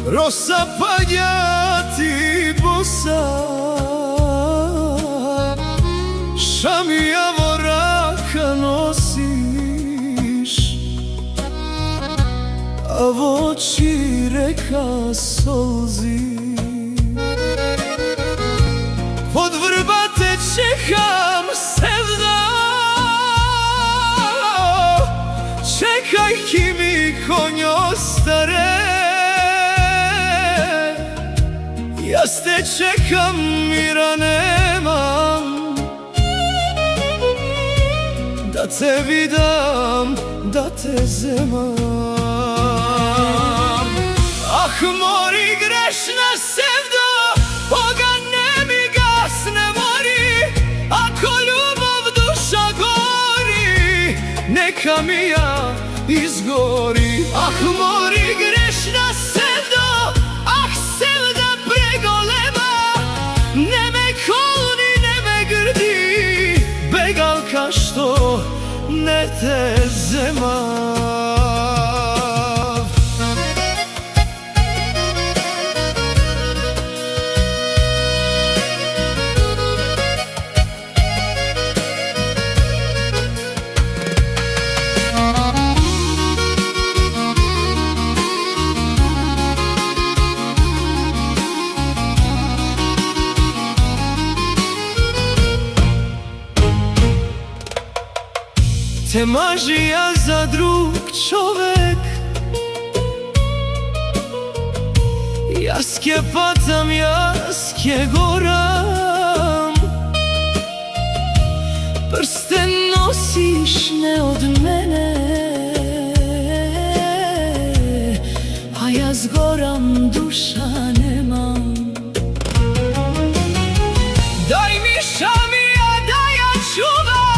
Rozapagati bosa Šamija voraka nosiš, a v oči reka solzi. Pod vrba te čekam, sevda, čekaj ki mi konj ostare. Ja te čekam, mira nemam, da te vidam, da te zemam. Ah, mori grešna sevdo, ogane mi gasne mori. Ako ljubov duša gori, neka mi ja izgori. Ah, mori grešna sevdo, ah, sevda pregolema. Ne me kolni, ne me grdi, begalka što ne te zema. Te maži ja za drug čovek, jaske patam, jaske goram. Prsten nosiš ne od mene, a ja zgoram, duša nemam. Daj mi šamija da ja čuvam,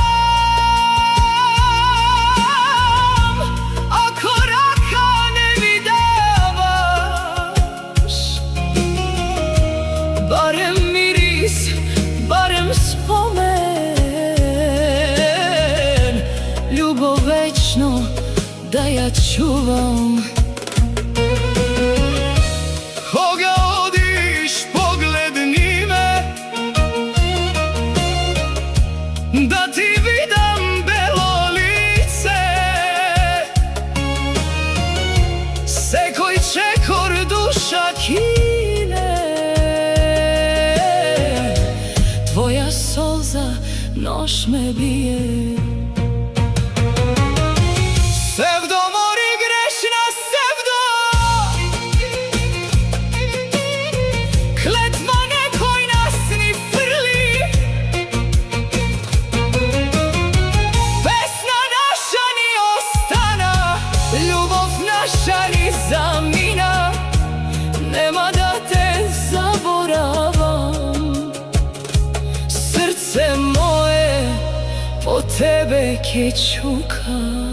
barem spomen, ljubav večno da ja čuvam. Koga odiš, pogledni me, da ti vidam belo lice. Sekoj čekor duša kine, tvoja solza noš me bije. Sevdo, mori grešna sevdo, kletva nekoj nas ni frli. Pesna naša ni ostana, ljubov naša ni zamina. Nema da te zaboravam, srce moje po tebe ke čuka.